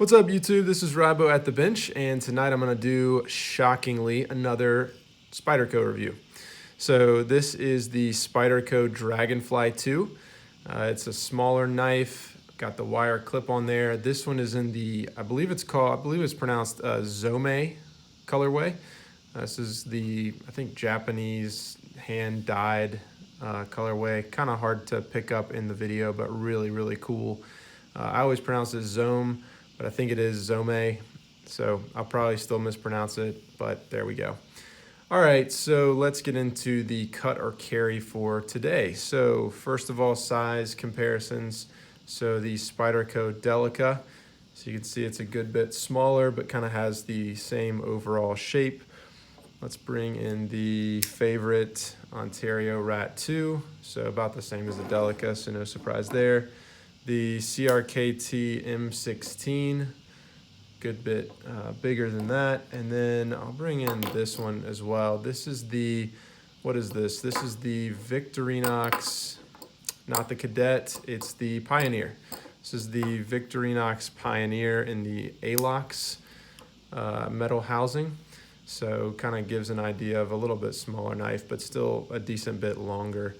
What's up, YouTube? This is Rabo at the bench, and tonight I'm going to do, shockingly, another Spyderco review. So this is the Spyderco Dragonfly 2. It's a smaller knife, got the wire clip on there. This one is in the, I believe it's pronounced Zome colorway. This is the, I think, Japanese hand-dyed colorway. Kind of hard to pick up in the video, but really, really cool. I always pronounce it Zome, but I think it is Zome, so I'll probably still mispronounce it, but there we go. All right, so let's get into the cut or carry for today. So first of all, size comparisons. So the Spyderco Delica, so you can see it's a good bit smaller, but kind of has the same overall shape. Let's bring in the favorite Ontario Rat 2, so about the same as the Delica, so no surprise there. The CRKT M16, good bit bigger than that. And then I'll bring in this one as well. This is the, what is this? This is the Victorinox, not the Cadet, it's the Pioneer. This is the Victorinox Pioneer in the ALOX metal housing. So kind of gives an idea of a little bit smaller knife, but still a decent bit longer.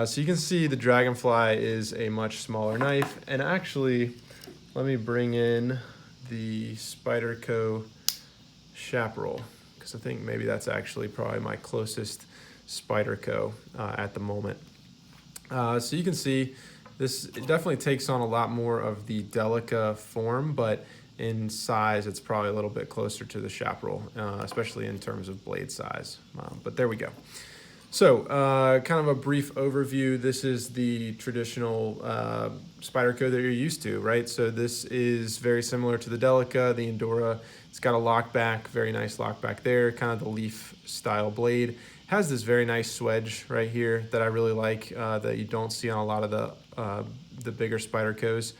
So you can see the Dragonfly is a much smaller knife. And actually, let me bring in the Spyderco Chaparral, because I think maybe that's actually probably my closest Spyderco at the moment. So you can see this, it definitely takes on a lot more of the Delica form, but in size, it's probably a little bit closer to the Chaparral, especially in terms of blade size. But there we go. So kind of a brief overview. This is the traditional Spyderco that you're used to, right? So this is very similar to the Delica, the Endura. It's got a lockback, very nice lockback there, kind of the leaf style blade. It has this very nice swedge right here that I really like, that you don't see on a lot of the bigger Spydercos.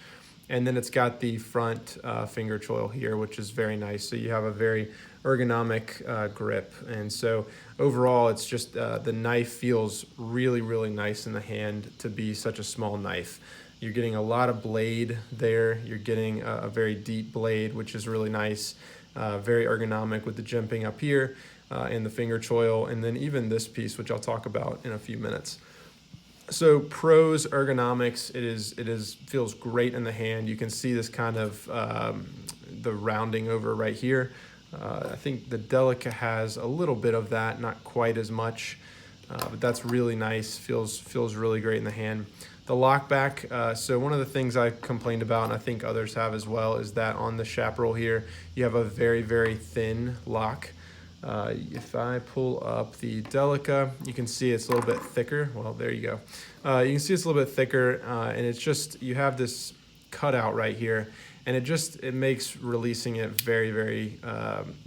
And then it's got the front finger choil here, which is very nice. So you have a very ergonomic grip. And so overall, it's just the knife feels really, really nice in the hand to be such a small knife. You're getting a lot of blade there. You're getting a very deep blade, which is really nice. Very ergonomic with the jimping up here and the finger choil. And then even this piece, which I'll talk about in a few minutes. So pros, ergonomics, it feels great in the hand. You can see this kind of the rounding over right here. I think the Delica has a little bit of that, not quite as much, but that's really nice. Feels really great in the hand. The lockback, so one of the things I complained about, and I think others have as well, is that on the Chaparral here, you have a very, very thin lock. If I pull up the Delica, you can see it's a little bit thicker. Well, there you go. You can see it's a little bit thicker, and it's just, you have this cutout right here, and it makes releasing it very, very,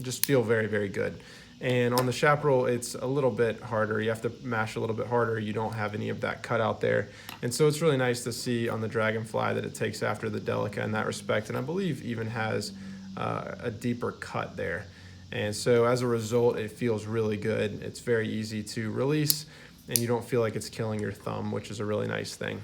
just feel very, very good. And on the Chaparral, it's a little bit harder. You have to mash a little bit harder. You don't have any of that cutout there. And so it's really nice to see on the Dragonfly that it takes after the Delica in that respect, and I believe even has a deeper cut there. And so as a result, it feels really good. It's very easy to release, and you don't feel like it's killing your thumb, which is a really nice thing.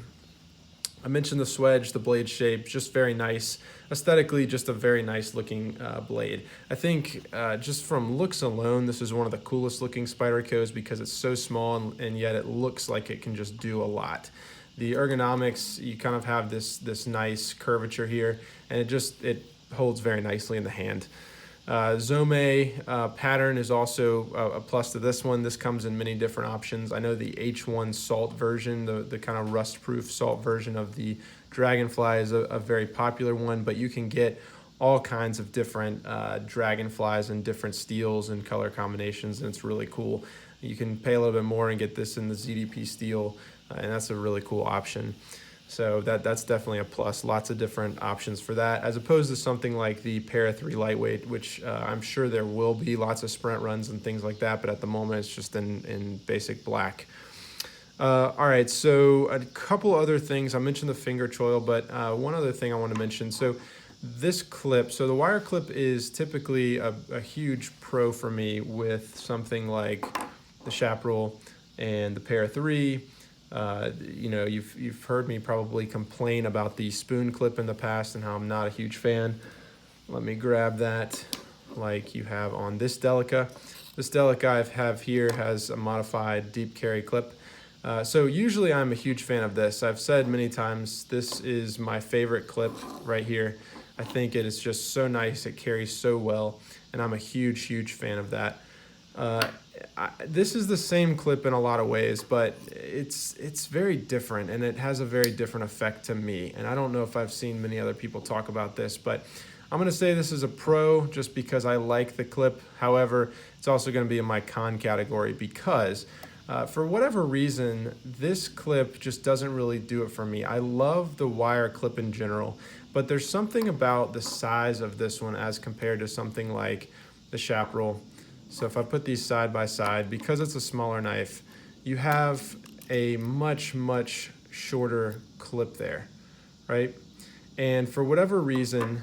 I mentioned the swedge, the blade shape, just very nice. Aesthetically, just a very nice looking blade. I think just from looks alone, this is one of the coolest looking Spydercos because it's so small and yet it looks like it can just do a lot. The ergonomics, you kind of have this nice curvature here, and it holds very nicely in the hand. Zome pattern is also a plus to this one. This comes in many different options. I know the H1 salt version, the kind of rust-proof salt version of the Dragonfly is a very popular one, but you can get all kinds of different Dragonflies and different steels and color combinations, and it's really cool. You can pay a little bit more and get this in the ZDP steel, and that's a really cool option. So that's definitely a plus. Lots of different options for that, as opposed to something like the Para 3 Lightweight, which I'm sure there will be lots of sprint runs and things like that, but at the moment it's just in basic black. All right, so a couple other things. I mentioned the finger choil, but one other thing I want to mention. So this clip, so the wire clip is typically a huge pro for me with something like the Chaparral and the Para 3. You know, you've heard me probably complain about the spoon clip in the past and how I'm not a huge fan. Let me grab that like you have on this Delica. This Delica I have here has a modified deep carry clip. So usually I'm a huge fan of this. I've said many times this is my favorite clip right here. I think it is just so nice, it carries so well, and I'm a huge fan of that. This is the same clip in a lot of ways, but it's very different, and it has a very different effect to me. And I don't know if I've seen many other people talk about this, but I'm gonna say this is a pro just because I like the clip. However, it's also gonna be in my con category because for whatever reason, this clip just doesn't really do it for me. I love the wire clip in general, but there's something about the size of this one as compared to something like the Chaparral. So if I put these side by side, because it's a smaller knife, you have a much shorter clip there, right? And for whatever reason,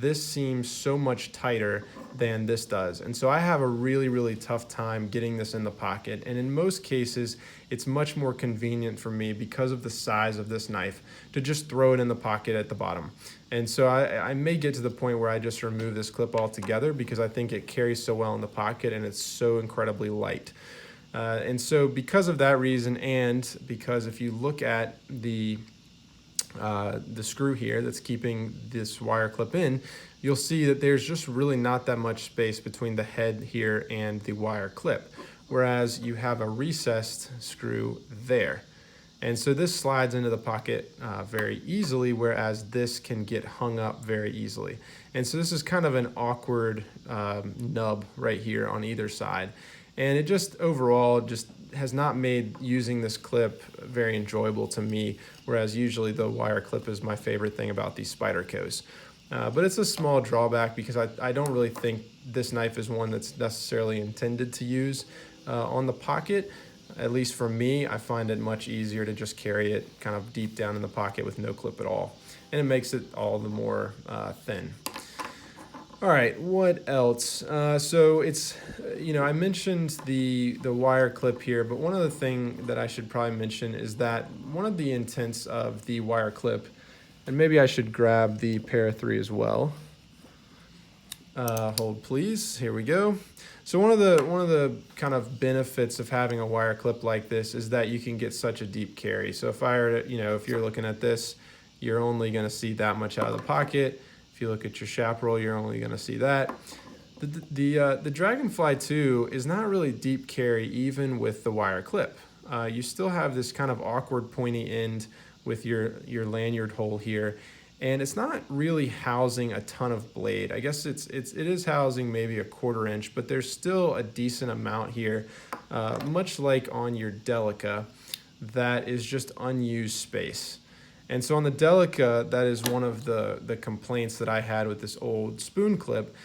this seems so much tighter than this does. And so I have a really tough time getting this in the pocket. And in most cases, it's much more convenient for me because of the size of this knife to just throw it in the pocket at the bottom. And so I may get to the point where I just remove this clip altogether because I think it carries so well in the pocket and it's so incredibly light. And so because of that reason, and because if you look at the screw here that's keeping this wire clip in, you'll see that there's just really not that much space between the head here and the wire clip, whereas you have a recessed screw there. And so this slides into the pocket very easily, whereas this can get hung up very easily. And so this is kind of an awkward nub right here on either side. And it just overall just has not made using this clip very enjoyable to me, whereas usually the wire clip is my favorite thing about these Spydercos. But it's a small drawback because I don't really think this knife is one that's necessarily intended to use on the pocket. At least for me, I find it much easier to just carry it kind of deep down in the pocket with no clip at all. And it makes it all the more thin. All right, what else? So it's, I mentioned the wire clip here, but one other thing that I should probably mention is that one of the intents of the wire clip, and maybe I should grab the Para 3 as well. Hold please, here we go. So one of the kind of benefits of having a wire clip like this is that you can get such a deep carry. So if I were to, if you're looking at this, you're only gonna see that much out of the pocket. If you look at your Chaparral, you're only gonna see that. The Dragonfly 2 is not really deep carry even with the wire clip. You still have this kind of awkward pointy end with your lanyard hole here. And it's not really housing a ton of blade. I guess it is housing maybe a 1/4 inch, but there's still a decent amount here, much like on your Delica, that is just unused space. And so on the Delica, that is one of the complaints that I had with this old spoon clip,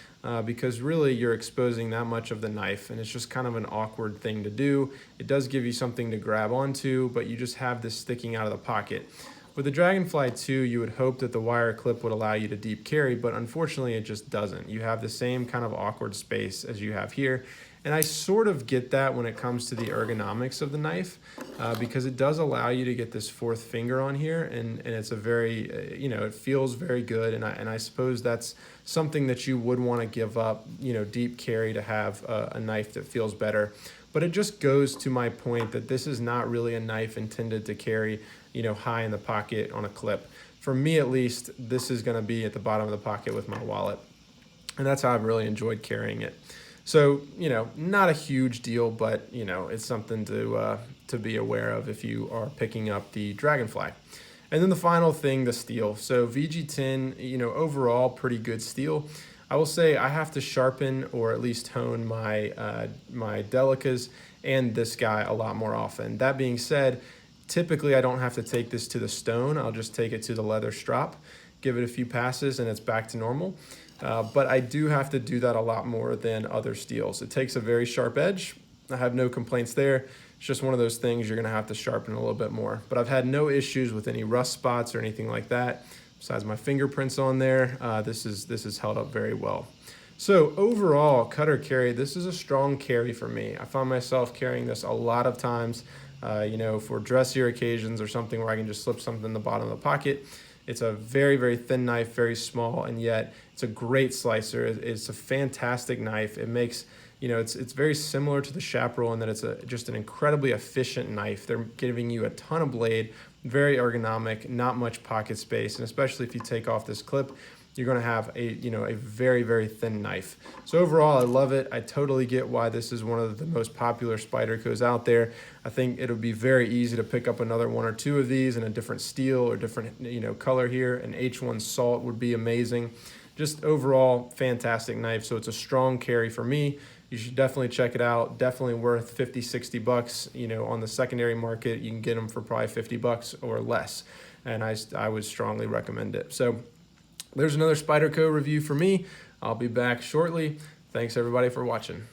because really you're exposing that much of the knife, and it's just kind of an awkward thing to do. It does give you something to grab onto, but you just have this sticking out of the pocket. With the Dragonfly 2, you would hope that the wire clip would allow you to deep carry, but unfortunately it just doesn't. You have the same kind of awkward space as you have here. And I sort of get that when it comes to the ergonomics of the knife, because it does allow you to get this 4th finger on here, and it's a very, it feels very good, and I suppose that's something that you would want to give up, deep carry to have a knife that feels better. But it just goes to my point that this is not really a knife intended to carry, high in the pocket on a clip. For me, at least, this is going to be at the bottom of the pocket with my wallet. And that's how I've really enjoyed carrying it. So, not a huge deal, but, it's something to be aware of if you are picking up the Dragonfly. And then the final thing, the steel. So VG10, overall pretty good steel. I will say I have to sharpen or at least hone my my Delicas and this guy a lot more often. That being said, typically I don't have to take this to the stone. I'll just take it to the leather strop, give it a few passes, and it's back to normal. But I do have to do that a lot more than other steels. It takes a very sharp edge. I have no complaints there. It's just one of those things you're gonna have to sharpen a little bit more. But I've had no issues with any rust spots or anything like that. Besides my fingerprints on there, this is held up very well. So overall, cutter carry, this is a strong carry for me. I find myself carrying this a lot of times, for dressier occasions or something where I can just slip something in the bottom of the pocket. It's a very, very thin knife, very small, and yet it's a great slicer. It's a fantastic knife. It makes, it's very similar to the Chaparral in that it's just an incredibly efficient knife. They're giving you a ton of blade, very ergonomic, not much pocket space, and especially if you take off this clip, you're going to have a very, very thin knife. So overall, I love it. I totally get why this is one of the most popular Spydercos out there. I think it'll be very easy to pick up another one or two of these in a different steel or different color here. An H1 Salt would be amazing. Just overall, fantastic knife. So it's a strong carry for me. You should definitely check it out. Definitely worth 50, 60 bucks. On the secondary market, you can get them for probably 50 bucks or less. And I would strongly recommend it. So there's another Spyderco review for me. I'll be back shortly. Thanks everybody for watching.